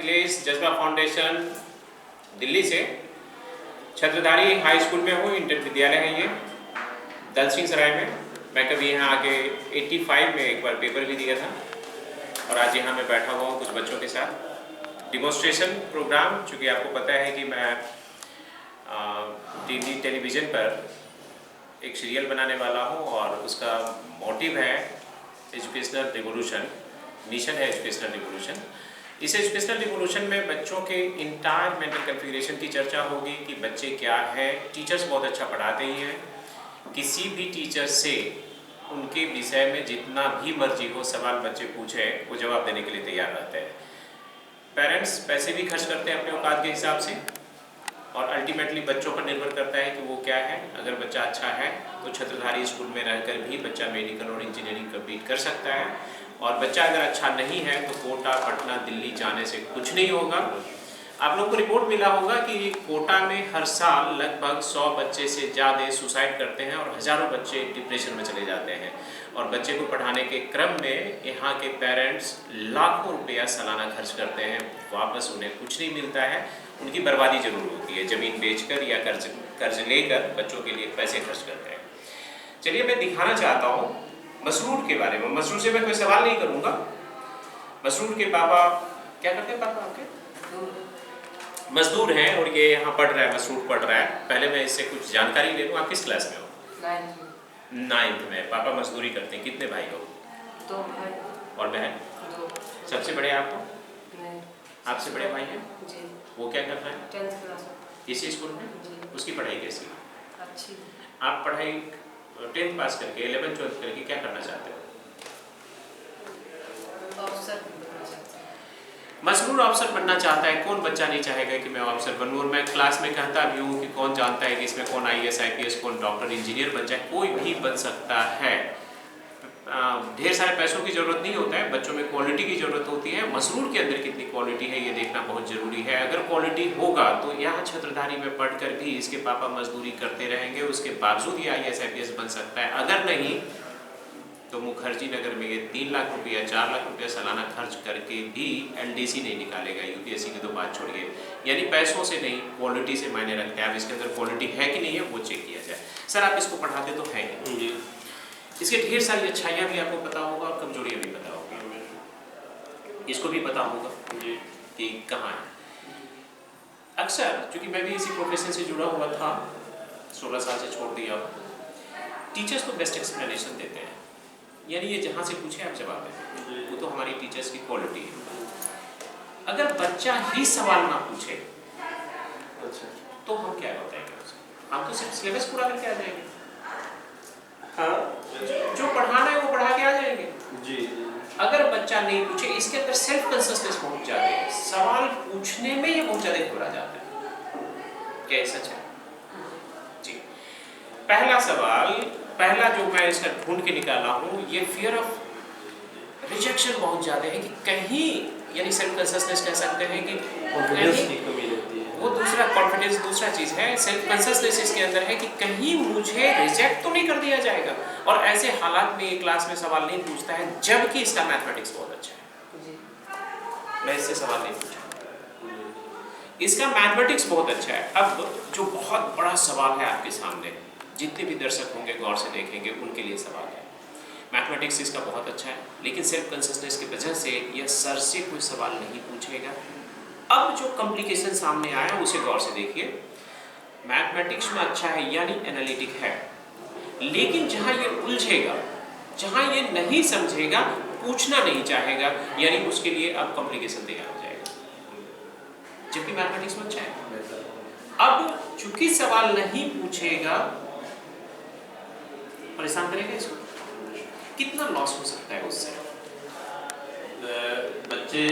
मिथिलेश, जज्बा फाउंडेशन दिल्ली से। छत्रधारी high school में हूँ, इंटर विद्यालय है ये, दल सिंह सराय में। मैं कभी यहाँ आके 85 में एक बार पेपर भी दिया था और आज यहाँ मैं बैठा हुआ हूँ कुछ बच्चों के साथ। डिमॉन्स्ट्रेशन प्रोग्राम, चूँकि आपको पता है कि मैं टीवी टेलीविज़न पर एक सीरियल बनाने वाला हूँ और उसका मोटिव है एजुकेशनल रिवोल्यूशन, मिशन है एजुकेशनल रिवोल्यूशन। इस एजुकेशनल रिवोल्यूशन में बच्चों के इंटायर मेंटल कन्फिगरेशन की चर्चा होगी कि बच्चे क्या हैं। टीचर्स बहुत अच्छा पढ़ाते ही हैं, किसी भी टीचर से उनके विषय में जितना भी मर्जी हो सवाल बच्चे पूछे वो जवाब देने के लिए तैयार रहते हैं। पेरेंट्स पैसे भी खर्च करते हैं अपने औकात के हिसाब से और अल्टीमेटली बच्चों पर निर्भर करता है कि वो क्या है। अगर बच्चा अच्छा है तो छत्रधारी स्कूल में रहकर भी बच्चा मेडिकल और इंजीनियरिंग कंप्लीट कर सकता है, और बच्चा अगर अच्छा नहीं है तो कोटा, पटना, दिल्ली जाने से कुछ नहीं होगा। आप लोग को रिपोर्ट मिला होगा कि कोटा में हर साल लगभग 100 बच्चे से ज़्यादा सुसाइड करते हैं और हज़ारों बच्चे डिप्रेशन में चले जाते हैं। और बच्चे को पढ़ाने के क्रम में यहाँ के पेरेंट्स लाखों रुपया सालाना खर्च करते हैं, वापस उन्हें कुछ नहीं मिलता है। उनकी बर्बादी जरूर होती है, ज़मीन बेचकर या कर्ज लेकर बच्चों के लिए पैसे खर्च करते हैं। चलिए मैं दिखाना चाहता हूँ मसरूर के बारे में। मसरूर से मैं कोई सवाल नहीं करूँगा। मसरूर के पापा क्या करते हैं? पापा आपके मजदूर हैं और ये यहाँ पढ़ रहा है, मसरूर पढ़ रहा है। पहले मैं इससे कुछ जानकारी ले लूँ। आप किस क्लास में हो? 9th में। पापा मजदूरी करते हैं। कितने भाई हो? 2 भाई और बहन? 2। सबसे बड़े आप हो? नहीं। आपसे बड़े भाई हैं? जी। वो क्या कर रहा है? 10th क्लास में। इसी स्कूल में? जी। उसकी पढ़ाई कैसी? अच्छी। आप पढ़ाई 10th पास करके 11th 12th करके क्या करना चाहते हो? अफसर बनना चाहता हूँ। मसरूर अफसर बनना चाहता है। कौन बच्चा नहीं चाहेगा कि मैं अफसर बनूं? और मैं क्लास में कहता भी हूँ कि कौन जानता है कि इसमें कौन IAS IPS, कौन डॉक्टर इंजीनियर बन जाए। कोई भी बन सकता है। ढेर सारे पैसों की ज़रूरत नहीं होता है, बच्चों में क्वालिटी की ज़रूरत होती है। मसरूर के अंदर कितनी क्वालिटी है ये देखना बहुत ज़रूरी है। अगर क्वालिटी होगा तो यहाँ छत्रधारी में पढ़कर भी इसके पापा मजदूरी करते रहेंगे, उसके बावजूद ये IAS IPS बन सकता है। अगर नहीं तो मुखर्जी नगर में ये 3 लाख रुपया 4 लाख रुपया सालाना खर्च करके भी LDC नहीं निकालेगा। UPSC की तो बात छोड़िए। यानी पैसों से नहीं, क्वालिटी से मायने रखते हैं। आप इसके अंदर क्वालिटी है कि नहीं है वो चेक किया जाए। सर आप इसको पढ़ाते तो हैं ही, इसके ढेर सारी अच्छाइयाँ भी आपको पता होगा और कमजोरियाँ भी पता होगी। इसको भी पता होगा कि कहाँ है। अक्सर चूँकि मैं भी इसी प्रोफेशन से जुड़ा हुआ था, 16 साल से छोड़ दिया, टीचर्स को बेस्ट एक्सप्लेनेशन देते हैं। यानी ये जहाँ से पूछे आप जवाब दें, वो तो हमारी टीचर्स की क्वालिटी है। अगर बच्चा ही सवाल ना पूछे तो हम क्या बताएंगे उसे? हम तो सिर्फ सिलेबस पूरा करके आ जाएंगे। हाँ, जो पढ़ाना है वो पढ़ा के आ जाएंगे। जी। अगर बच्चा नहीं पूछे, इसके अंदर सेल्फ कंसिस्टेंस पहुंच जाते हैं। सवाल पूछने में ये बहुत ज्यादा घबरा जाता है। क्या ये सच है? जी। पहला सवाल, पहला जो मैं इसका ढूंढ के निकाला हूँ, ये फियर ऑफ रिजेक्शन बहुत ज्यादा है कि कहीं, यानी सेल्फ कंसिस्टेंस कह सकते हैं कि कॉन्फिडेंस की कमी रहती है। वो दूसरा कॉन्फिडेंस दूसरा चीज है। सेल्फ कंसिस्टेंस इसके अंदर है कि कहीं मुझे रिजेक्ट तो नहीं कर दिया जाएगा। और ऐसे हालात में ये क्लास में सवाल नहीं पूछता है, जबकि इसका मैथमेटिक्स बहुत अच्छा है। मैं इससे सवाल नहीं पूछा, इसका मैथमेटिक्स बहुत अच्छा है। अब जो बहुत बड़ा सवाल है आपके सामने, जितने भी दर्शक होंगे गौर से देखेंगे उनके लिए सवाल है। मैथमेटिक्स इसका बहुत अच्छा है, लेकिन सेल्फ कंसिस्टेंस की वजह से यह सर से कोई सवाल नहीं पूछेगा। अब जो कॉम्प्लिकेशन सामने आया उसे गौर से देखिए। मैथमेटिक्स में अच्छा है यानी एनालिटिक है, लेकिन जहां ये उलझेगा, जहां ये नहीं समझेगा, पूछना नहीं चाहेगा, यानी उसके लिए अब कॉम्प्लिकेशन तैयार हो जाएगा। जबकि मैथमेटिक्स में अच्छा है। अब चूंकि सवाल नहीं पूछेगा, परेशान करेगा इसको। कितना लॉस हो सकता है उससे? बच्चे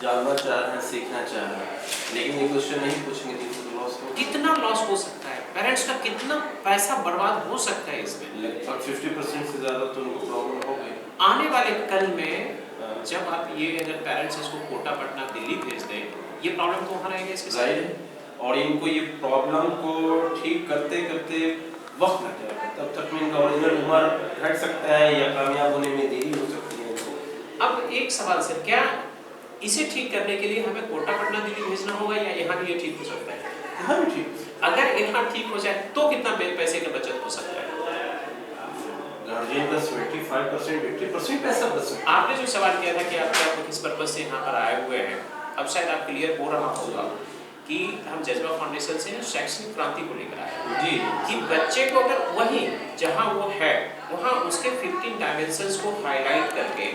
जानना चाह रहे हैं, सीखना चाह रहे हैं, लेकिन ये क्वेश्चन नहीं पूछेंगे तो लॉस हो। कितना लॉस हो सकता है? पेरेंट्स का कितना पैसा बर्बाद हो सकता है इसमें? लगभग 50% से ज़्यादा तो उनको प्रॉब्लम हो गई। आने वाले कल में जब आप ये अगर पेरेंट्स इसको कोटा, पटना, दिल्ली भेज दें, ये प्रॉब्लम तो वहाँ रहेगा इसके साथ। और इनको ये प्रॉब्लम को ठीक करते करते वक्त लग जाएगा, तब तक में इनका ओरिजिनल उम्र घट सकता है या कामयाब होने में देरी हो सकती है। अब एक सवाल सर, क्या इसे ठीक करने के लिए हमें कोटा पटना दिल्ली भेजना होगा या यहाँ भी ये ठीक हो सकता है? यहाँ भी ठीक। अगर यहाँ ठीक हो जाए तो कितना पैसे का बचत हो सकता है? गार्जियन का 75% 80% पैसा बच सकता है। आपने जो सवाल किया था कि आप क्या किस पर्पज से यहाँ पर आए हुए हैं, अब शायद आप क्लियर हो रहा होगा कि हम जज्बा फाउंडेशन से शैक्षणिक क्रांति को लेकर आए हैं जी, कि बच्चे को अगर वही जहाँ वो है वहाँ उसके 15 डायमेंशंस को हाईलाइट करके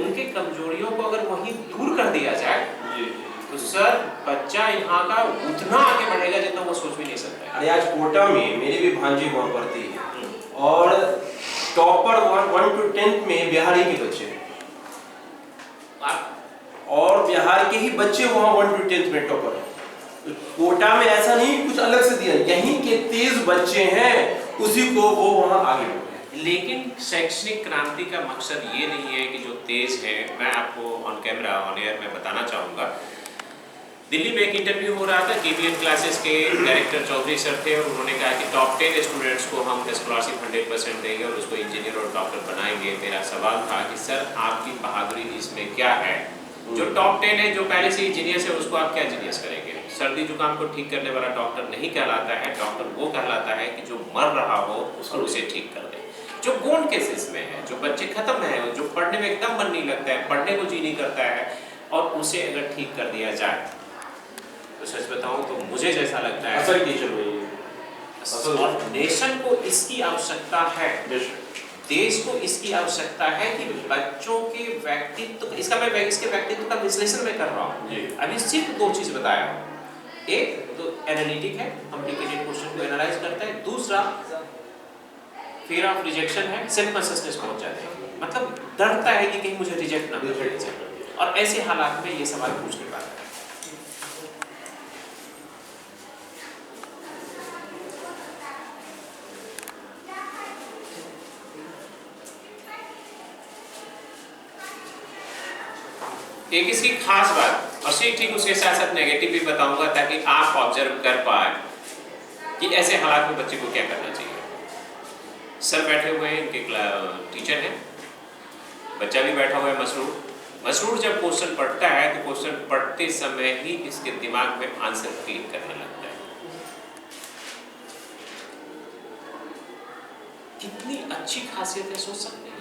उनके कमजोरियों को अगर वही दूर कर दिया जाए जी। तो सर बच्चा यहाँ का उतना आगे बढ़ेगा जितना वो सोच भी नहीं सकता है। अरे आज कोटा में मेरी भी भांजी वहाँ पढ़ती है और टॉपर 1 to 10th में बिहारी के बच्चे हैं और बिहार के ही बच्चे वहाँ 1 to 10th में टॉपर हैं। कोटा में ऐसा नहीं कुछ अलग से दिया, यहीं के तेज बच्चे हैं उसी को वो वहाँ आगे बढ़े। लेकिन शैक्षणिक क्रांति का मकसद ये नहीं है कि जो तेज है, मैं आपको ऑन कैमरा ऑन एयर में बताना चाहूँगा। दिल्ली में एक इंटरव्यू हो रहा था, KBN क्लासेस के डायरेक्टर चौधरी सर थे और उन्होंने कहा कि टॉप 10 स्टूडेंट्स को हम स्कॉलरशिप 100% देंगे और उसको इंजीनियर और डॉक्टर बनाएंगे। मेरा सवाल था कि सर आपकी बहादुरी इसमें क्या है? जो टॉप 10 है, जो पहले से इंजीनियर्स है, उसको आप क्या इंजीनियर्स करेंगे? सर्दी जुकाम को ठीक करने वाला डॉक्टर नहीं कहलाता है, डॉक्टर वो कहलाता है कि जो मर रहा हो और उसे ठीक कर दे। जो गोल्ड केसेस में है, जो बच्चे खत्म है, जो पढ़ने में एकदम मन नहीं लगता है, पढ़ने को जी नहीं करता है और उसे अगर ठीक कर दिया जाए तो सच बताऊं तो मुझे जैसा लगता है असल टीचर वही और नेशन को इसकी आवश्यकता है, देश को इसकी आवश्यकता है कि बच्चों के व्यक्तित्व, इसके व्यक्तित्व का विश्लेषण मैं कर रहा हूँ। अभी सिर्फ 2 चीज बताया, एक तो एनालिटिक है, कॉम्प्लिकेटेड क्वेश्चन को एनालाइज करता है, दूसरा फियर ऑफ रिजेक्शन है, सेल्फ कॉन्शियसनेस पहुंच जाते हैं, मतलब डरता है कि कहीं मुझे रिजेक्ट ना कर दिया जाए और ऐसे हालात में ये सवाल पूछ नहीं पाता है। एक इसकी खास बात और ठीक उसके साथ साथ नेगेटिव भी बताऊंगा ताकि आप ऑब्जर्व कर पाए कि ऐसे हालात में बच्चे को क्या करना चाहिए। सर बैठे हुए हैं, इनके टीचर हैं, बच्चा भी बैठा हुआ है मसरूर जब क्वेश्चन पढ़ता है तो क्वेश्चन पढ़ते समय ही इसके दिमाग में आंसर क्लिक करने लगता है। कितनी अच्छी खासियत है, सोच सकते हैं।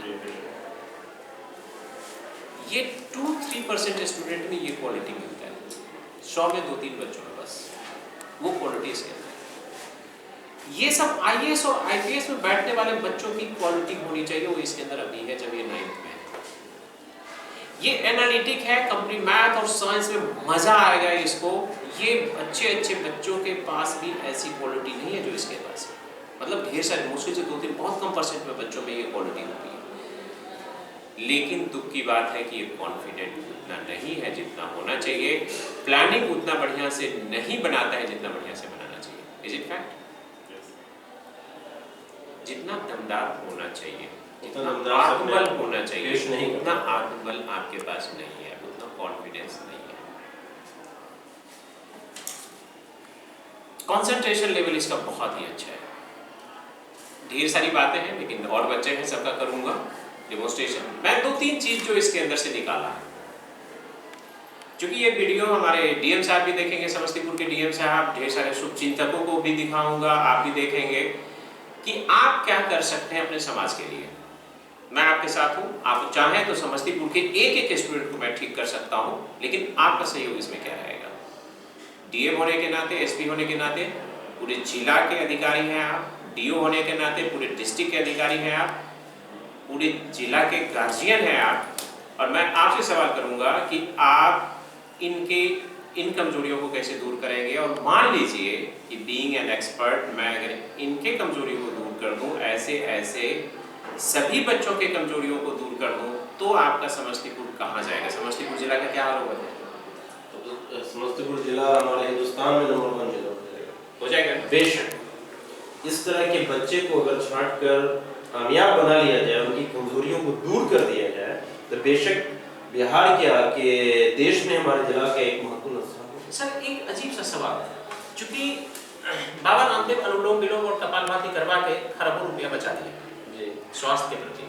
ये 2-3% स्टूडेंट में ये क्वालिटी मिलता है, 100 में 2-3 बच्चों में बस वो क्वालिटी इसके अंदर। ये सब IAS और IPS में बैठने वाले बच्चों की क्वालिटी होनी चाहिए, वो इसके अंदर अभी है जब ये 9th में है। ये एनालिटिक है, कंपनी मैथ और साइंस में मजा आएगा इसको। ये अच्छे बच्चों के पास भी ऐसी क्वालिटी नहीं है जो इसके पास है, मतलब ढेर सारे, मुश्किल से 2-3 बहुत कम % में बच्चों में ये क्वालिटी होती है। लेकिन दुख की बात है कि ये कॉन्फिडेंट उतना नहीं है जितना होना चाहिए, प्लानिंग उतना बढ़िया से नहीं बनाता है जितना बढ़िया से बनाना चाहिए। Is it fact? जितना दमदार होना चाहिए, जितना आत्मबल होना चाहिए, उतना आत्मबल आपके पास नहीं है, उतना कॉन्फिडेंस नहीं है। कंसंट्रेशन लेवल इसका बहुत ही अच्छा है। ढेर सारी बातें हैं लेकिन और बच्चे हैं, सबका करूंगा डेमोन्स्ट्रेशन। मैं 2-3 चीज जो इसके अंदर से निकाला, क्योंकि ये वीडियो हमारे डीएम साहब भी देखेंगे, समस्तीपुर के डीएम साहब, ढेर सारे शुभचिंतकों को भी दिखाऊंगा, आप भी देखेंगे कि आप क्या कर सकते हैं अपने समाज के लिए। मैं आपके साथ हूं, आप चाहें तो समस्तीपुर के एक स्टूडेंट को मैं ठीक कर सकता हूं, लेकिन आपका सहयोग इसमें क्या रहेगा? डीएम होने के नाते, एसपी होने के नाते पूरे जिला के अधिकारी हैं आप, डीओ होने के नाते पूरे डिस्ट्रिक्ट के अधिकारी हैं आप, पूरे जिला के गार्जियन हैं आप, और मैं आपसे सवाल करूंगा कि आप इन कमजोरियों को कैसे दूर करेंगे। और मान लीजिए कि बीइंग एन एक्सपर्ट मैं अगर इनके कमजोरियों को दूर कर दूं, ऐसे सभी बच्चों के कमजोरियों को दूर कर दूं, तो आपका समस्तीपुर कहाँ जाएगा? समस्तीपुर जिला का क्या हाल होगा? तो समस्तीपुर जिला हमारे हिंदुस्तान में नंबर 1 जिला हो जाएगा। बेशक इस तरह के बच्चे को अगर छांट कर कामयाब बना लिया जाए, उनकी कमजोरियों को दूर कर दिया जाए, तो बेशक बिहार के देश में हमारे जिला का एक महत्वपूर्ण स्थान है। सर एक अजीब सा सवाल, चूंकि बाबा रामदेव अनुलोम विलोम और कपालभाति करवा के खरबों रुपया बचा दिया स्वास्थ्य के प्रति,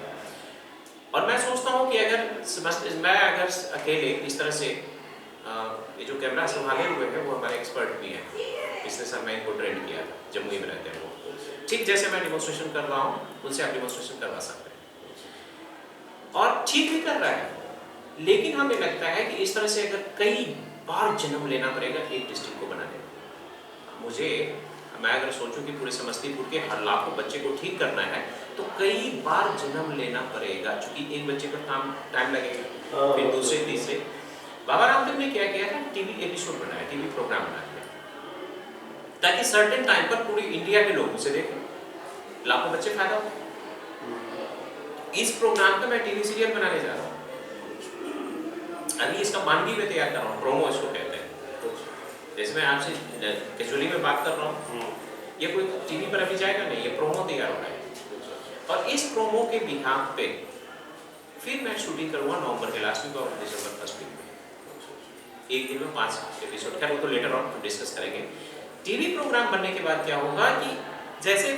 और मैं सोचता हूँ कि अगर मैं अकेले इस तरह से ये जो कैमरा संभाले हुए हैं वो हमारे एक्सपर्ट भी हैं। पिछले साल मैं इनको ट्रेंड किया था, जम्मू में रहते हैं वो। ठीक जैसे मैं डिमॉन्स्ट्रेशन कर रहा हूँ उनसे आप डिमॉन्स्ट्रेशन करवा सकते हैं और ठीक भी कर रहा है। लेकिन हमें लगता है कि इस तरह से अगर कई बार जन्म लेना पड़ेगा एक डिस्ट्रिक्ट को बनाने में। मुझे मैं अगर सोचूं कि पूरे समस्तीपुर के हर लाखों बच्चे को ठीक करना है तो कई बार जन्म लेना पड़ेगा, क्योंकि एक बच्चे का काम टाइम लगेगा, फिर दूसरे तीसरे। बाबा रामदेव ने क्या किया था, टीवी एपिसोड बनाया, टीवी प्रोग्राम बना दिया ताकि सर्टेन टाइम पर पूरी इंडिया के लोग उसे देखें, लाखों बच्चे फायदा हो। इस प्रोग्राम का मैं टीवी सीरियल बनाने जा रहा हूँ, अभी इसका मानवी में तैयार कर रहा हूँ, प्रोमो इसको कहते हैं। जैसे मैं आपसे कैजुअली में बात कर रहा हूँ, ये कोई टीवी पर अभी जाएगा नहीं, ये प्रोमो तैयार हो रहा है। और इस प्रोमो के बिहाफ पे फिर मैं शूटिंग करूँगा नवंबर के लास्ट वीक और दिसंबर फर्स्ट वीक में। एक दिन में 5 एपिसोड, खैर वो तो लेटर ऑन डिस्कस करेंगे। टीवी प्रोग्राम बनने के बाद क्या होगा कि जैसे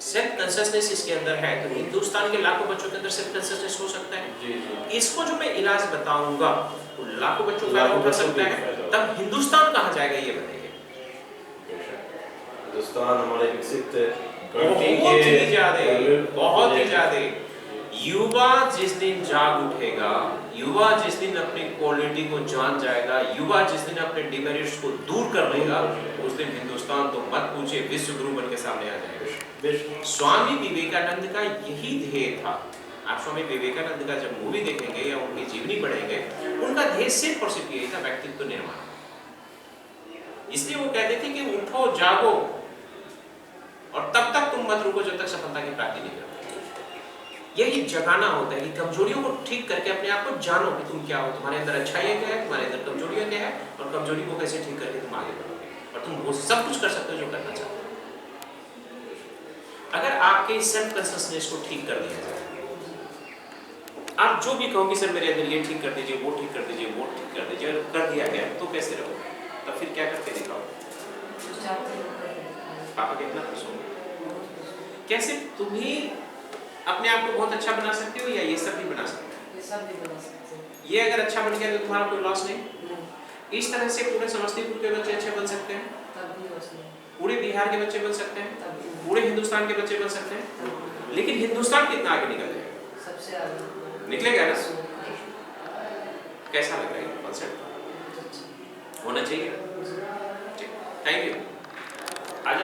सेल्फ कंसियसनेस इसके अंदर है तो हिंदुस्तान के लाखों बच्चों के अंदर सेल्फ कंसियसनेस हो सकता है। इसको जो मैं इलाज बताऊंगा तो लाखों बच्चों का फायदा उठा सकता है, तब हिंदुस्तान कहाँ जाएगा ये बताइए। हिंदुस्तान हमारे विकसित बहुत ही ज्यादा युवा जिस दिन जाग उठेगा, युवा जिस दिन अपनी क्वालिटी को जान जाएगा, युवा जिस दिन अपने डिमेरिट्स को दूर कर लेगा, उस दिन हिंदुस्तान तो मत पूछे विश्व गुरु बन के सामने आ जाएगा। स्वामी विवेकानंद का यही ध्येय था। आप स्वामी विवेकानंद का जब मूवी देखेंगे या उनकी जीवनी पढ़ेंगे, उनका ध्येय सिर्फ और सिर्फ यही था, व्यक्तित्व निर्माण। इसलिए वो कहते थे कि उठो जागो और तब तक तुम मत रुको जब तक सफलता की प्राप्ति नहीं करो। यही जगाना होता है कि कमजोरियों को ठीक करके अपने आप को जानो कि तुम क्या हो, तुम्हारे अंदर अच्छाइयाँ क्या है, तुम्हारे अंदर कमजोरियाँ क्या है, और कमजोरी को कैसे ठीक करके तुम आगे बढ़ोगे और तुम वो सब कुछ कर सकते हो जो करना चाहते हो। अगर आपके सेल्फ कंसियसनेस को ठीक कर दिया जाए, आप जो भी कहोगे सर मेरे अंदर ये ठीक कर दीजिए, वो ठीक कर दीजिए, वो ठीक कर दीजिए, अगर कर दिया गया तो कैसे रहोगे? तब फिर क्या करके दिखाओ? पापा कितना खुश होंगे? कैसे तुम्हें अपने आप को बहुत अच्छा बना सकते हो या ये सब भी बना सकते हो? ये सब भी बना सकते हो। ये अगर अच्छा बन गया तो तुम्हारा कोई लॉस नहीं। इस तरह से पूरे समस्तीपुर के बच्चे अच्छे बन सकते हैं, तब भी लॉस नहीं। पूरे बिहार के बच्चे बन सकते हैं, तब भी पूरे हिंदुस्तान के बच्चे बन सकते हैं। लेकिन हिंदुस्तान कितना आगे निकल जाएगा? सबसे आगे निकलेगा ना? कैसा लग रहा है कॉन्सेप्ट? होना चाहिए। Thank you.